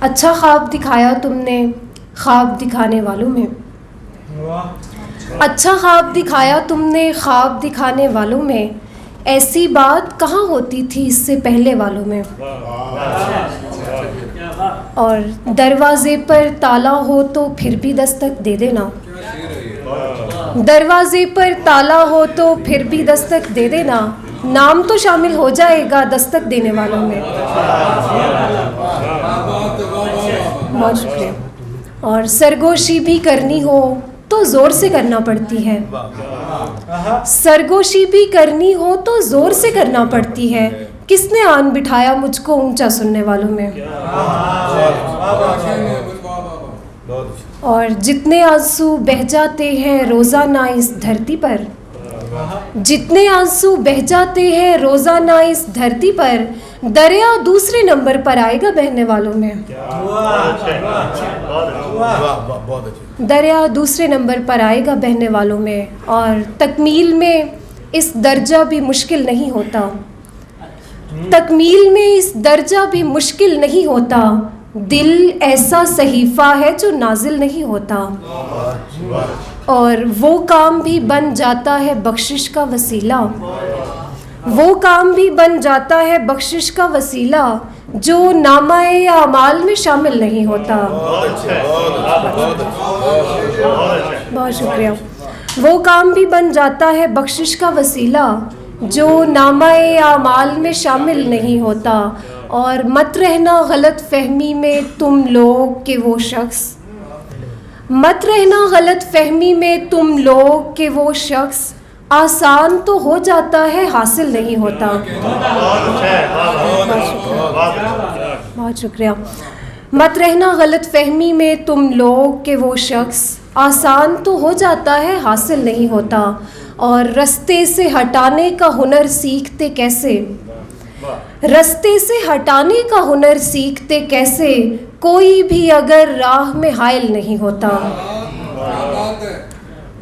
अच्छा ख्वाब दिखाया तुमने ख्वाब दिखाने वालों में। अच्छा ख्वाब दिखाया तुमने ख्वाब दिखाने वालों में, ऐसी बात कहाँ होती थी इससे पहले वालों में। और दरवाजे पर ताला हो तो फिर भी दस्तक दे देना, दरवाजे पर ताला हो तो फिर भी दस्तक दे देना, नाम तो शामिल हो जाएगा दस्तक देने वालों में। बहुत शुक्रिया। और सरगोशी भी करनी हो तो ज़ोर से करना पड़ती है, सरगोशी भी करनी हो तो ज़ोर से करना पड़ती है, किसने आन बिठाया मुझको ऊंचा सुनने वालों में। और जितने आंसू बह जाते हैं रोज़ाना इस धरती पर, जितने आंसू बह जाते हैं रोज़ाना इस धरती पर, दरिया दूसरे नंबर पर आएगा बहने वालों में। दरिया दूसरे नंबर पर आएगा बहने वालों में। और तकमील में इस दर्जा भी मुश्किल नहीं होता, तकमील में इस दर्जा भी मुश्किल नहीं होता, दिल ऐसा सहीफ़ा है जो नाजिल नहीं होता। और वो काम भी बन जाता है बख्शिश का वसीला, वो काम भी बन जाता है बख्शिश का वसीला, जो नामाए अमाल में शामिल नहीं होता। बहुत शुक्रिया। वो काम भी बन जाता है बख्शिश का वसीला, जो नामाए अमाल में शामिल नहीं होता। और मत रहना गलत फहमी में तुम लोग के वो शख्स, मत रहना गलत फहमी में तुम लोग के वो शख्स, आसान तो हो जाता है हासिल नहीं होता। बहुत शुक्रिया। मत रहना गलत फहमी में तुम लोग के वो शख्स, आसान तो हो जाता है हासिल नहीं होता। और रास्ते से हटाने का हुनर सीखते कैसे, रास्ते से हटाने का हुनर सीखते कैसे, कोई भी अगर राह में हायल नहीं होता।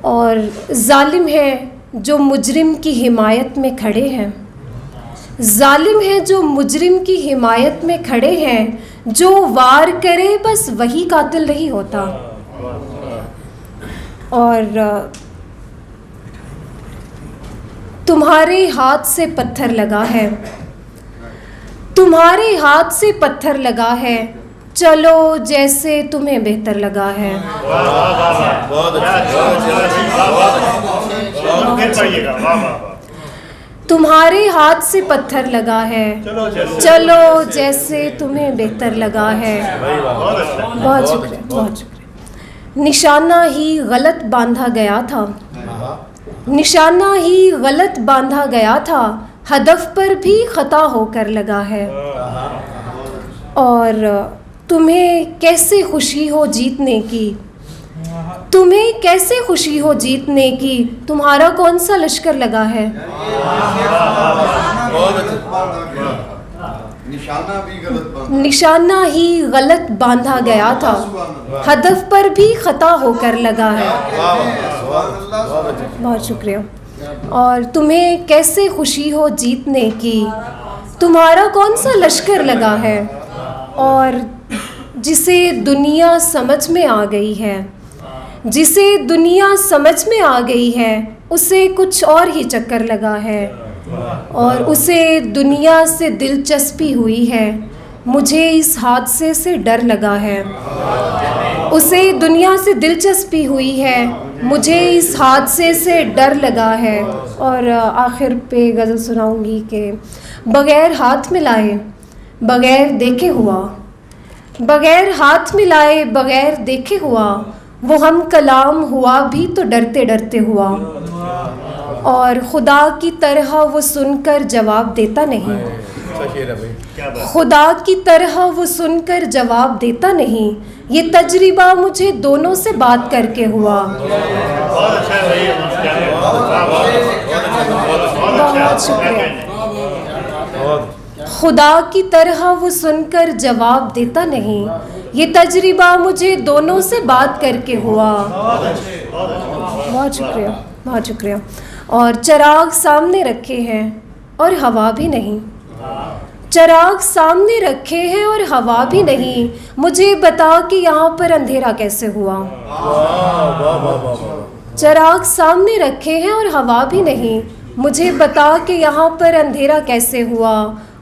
और जालिम है जो मुजरिम की हिमायत में खड़े हैं, जालिम है जो मुजरिम की हिमायत में खड़े हैं, जो वार करे बस वही कातिल नहीं होता। और तुम्हारे हाथ से पत्थर लगा है, तुम्हारे हाथ से पत्थर लगा है, चलो जैसे तुम्हें बेहतर लगा है। तुम्हारे हाथ से पत्थर लगा है, चलो जैसे तुम्हें बेहतर लगा है। बहुत शुक्रिया, बहुत शुक्रिया। निशाना ही गलत बांधा गया था, निशाना ही गलत बांधा गया था, हदफ पर भी खता होकर लगा है। और तुम्हें कैसे खुशी हो जीतने की, तुम्हें कैसे खुशी हो जीतने की, तुम्हारा कौन सा लश्कर लगा है। निशाना ही गलत बांधा गया था, हदफ पर भी खता होकर लगा है। बहुत शुक्रिया। और तुम्हें कैसे खुशी हो जीतने की, तुम्हारा कौन सा लश्कर लगा है। और जिसे दुनिया समझ में आ गई है, जिसे दुनिया समझ में आ गई है, उसे कुछ और ही चक्कर लगा है। और उसे दुनिया से दिलचस्पी हुई है, मुझे इस हादसे से डर लगा है। उसे दुनिया से दिलचस्पी हुई है, मुझे इस हादसे से डर लगा है। और आखिर पे गज़ल सुनाऊंगी कि बग़ैर हाथ मिलाए बग़ैर देखे हुआ, बग़ैर हाथ मिलाए बग़ैर देखे हुआ, वो हम कलाम हुआ भी तो डरते डरते हुआ। और खुदा की तरह वो सुनकर जवाब देता नहीं, खुदा की तरह वो सुनकर जवाब देता नहीं, ये तजरिबा मुझे दोनों से बात करके हुआ। बहुत शुक्रिया। खुदा की तरह वो सुनकर जवाब देता नहीं, ये तजरिबा मुझे दोनों से बात करके हुआ। बहुत शुक्रिया, बहुत शुक्रिया। और चिराग सामने रखे हैं और हवा भी नहीं, चराग सामने रखे हैं और हवा भी नहीं, मुझे बता कि यहाँ पर अंधेरा कैसे हुआ। चराग सामने रखे हैं और हवा भी नहीं, मुझे बता कि यहाँ पर अंधेरा कैसे हुआ।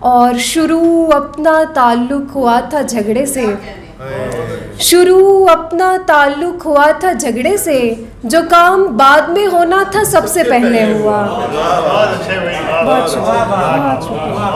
और शुरू अपना ताल्लुक हुआ था झगड़े से, शुरू अपना ताल्लुक हुआ था झगड़े से, जो काम बाद में होना था सबसे पहले हुआ। बहुत शुक्रिया।